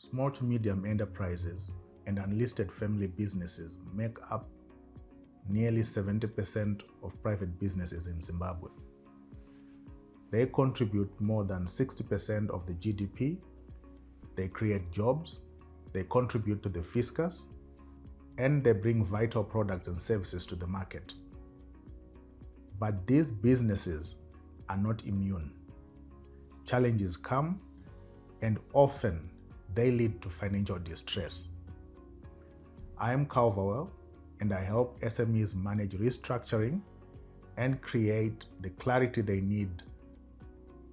Small to medium enterprises and unlisted family businesses make up nearly 70% of private businesses in Zimbabwe. They contribute more than 60% of the GDP, they create jobs, they contribute to the fiscus, and they bring vital products and services to the market. But these businesses are not immune. Challenges come, and often they lead to financial distress. I am Culverwell, and I help SMEs manage restructuring and create the clarity they need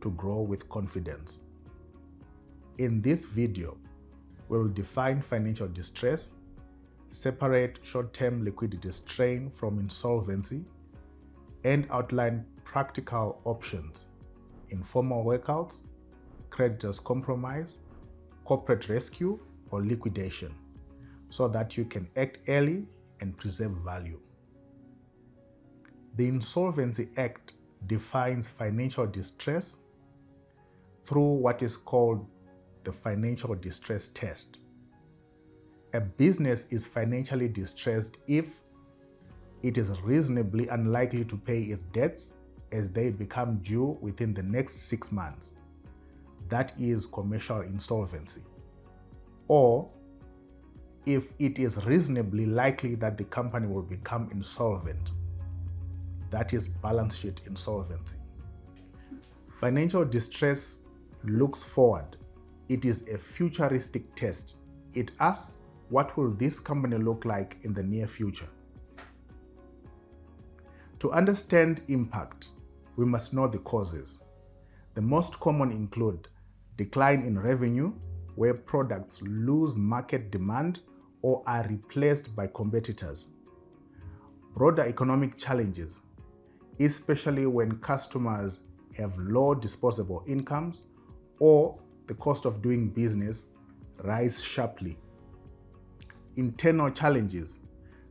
to grow with confidence. In this video, we will define financial distress, separate short-term liquidity strain from insolvency, and outline practical options: informal workouts, creditors' compromise, corporate rescue, or liquidation, so that you can act early and preserve value. The Insolvency Act defines financial distress through what is called the Financial Distress Test. A business is financially distressed if it is reasonably unlikely to pay its debts as they become due within the next 6 months. That is commercial insolvency. Or if it is reasonably likely that the company will become insolvent. That is balance sheet insolvency. Financial distress looks forward. It is a futuristic test. It asks, what will this company look like in the near future? To understand impact, we must know the causes. The most common include decline in revenue, where products lose market demand or are replaced by competitors. Broader economic challenges, especially when customers have low disposable incomes or the cost of doing business rise sharply. Internal challenges,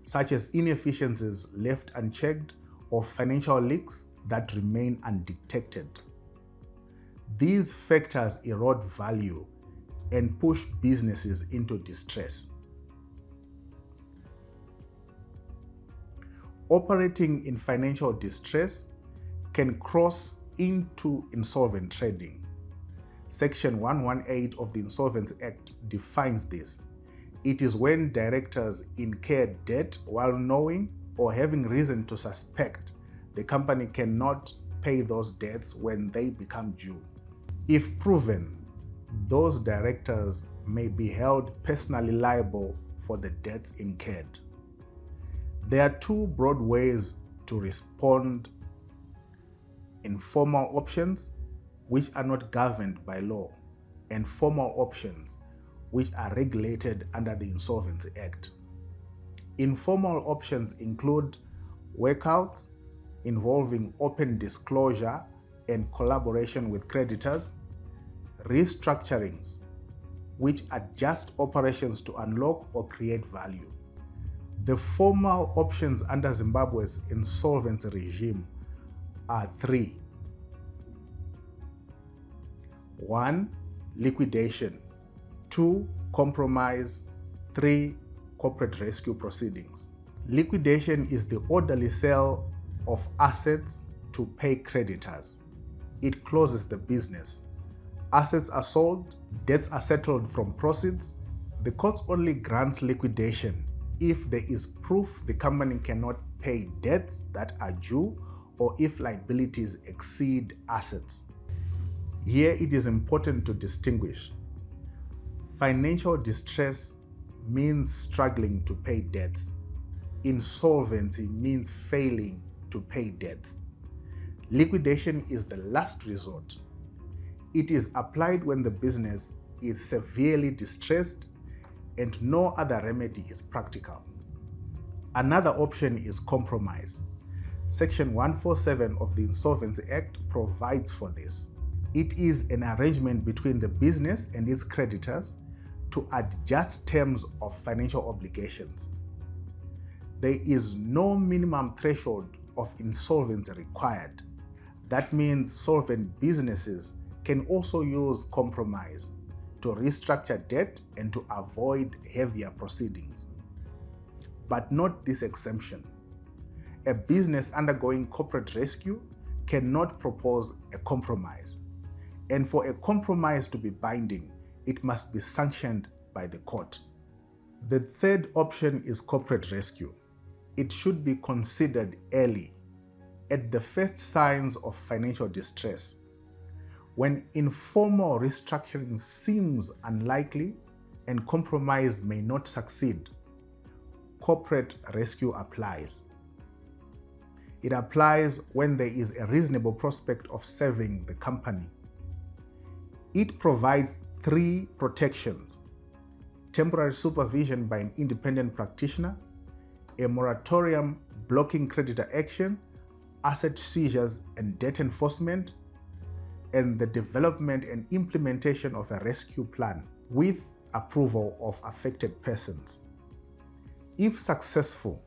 such as inefficiencies left unchecked or financial leaks that remain undetected. These factors erode value and push businesses into distress. Operating in financial distress can cross into insolvent trading. Section 118 of the Insolvency Act defines this. It is when directors incur debt while knowing or having reason to suspect the company cannot pay those debts when they become due. If proven, those directors may be held personally liable for the debts incurred. There are two broad ways to respond: informal options, which are not governed by law, and formal options, which are regulated under the Insolvency Act. Informal options include workouts involving open disclosure and collaboration with creditors, restructurings, which adjust operations to unlock or create value. The formal options under Zimbabwe's insolvency regime are three. 1. Liquidation. 2. Compromise. 3. Corporate rescue proceedings. Liquidation is the orderly sale of assets to pay creditors. It closes the business. Assets are sold, debts are settled from proceeds. The court only grants liquidation if there is proof the company cannot pay debts that are due or if liabilities exceed assets. Here it is important to distinguish. Financial distress means struggling to pay debts. Insolvency means failing to pay debts. Liquidation is the last resort. It is applied when the business is severely distressed and no other remedy is practical. Another option is compromise. Section 147 of the Insolvency Act provides for this. It is an arrangement between the business and its creditors to adjust terms of financial obligations. There is no minimum threshold of insolvency required. That means solvent businesses can also use compromise to restructure debt and to avoid heavier proceedings. But not this exemption. A business undergoing corporate rescue cannot propose a compromise. And for a compromise to be binding, it must be sanctioned by the court. The third option is corporate rescue. It should be considered early, at the first signs of financial distress. When informal restructuring seems unlikely and compromise may not succeed, corporate rescue applies. It applies when there is a reasonable prospect of saving the company. It provides 3 protections: temporary supervision by an independent practitioner, a moratorium blocking creditor action, asset seizures and debt enforcement, and the development and implementation of a rescue plan with approval of affected persons. If successful,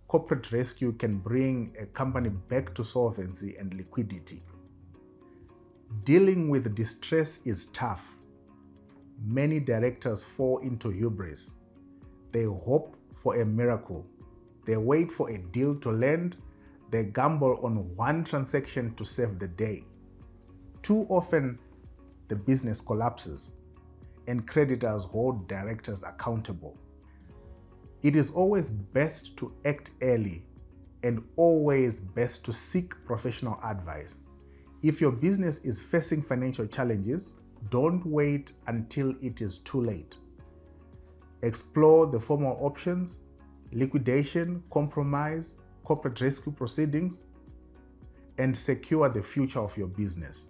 corporate rescue can bring a company back to solvency and liquidity. Dealing with distress is tough. Many directors fall into hubris. They hope for a miracle. They wait for a deal to land. They gamble on one transaction to save the day. Too often, the business collapses and creditors hold directors accountable. It is always best to act early and always best to seek professional advice. If your business is facing financial challenges, don't wait until it is too late. Explore the formal options: liquidation, compromise, corporate rescue proceedings, and secure the future of your business.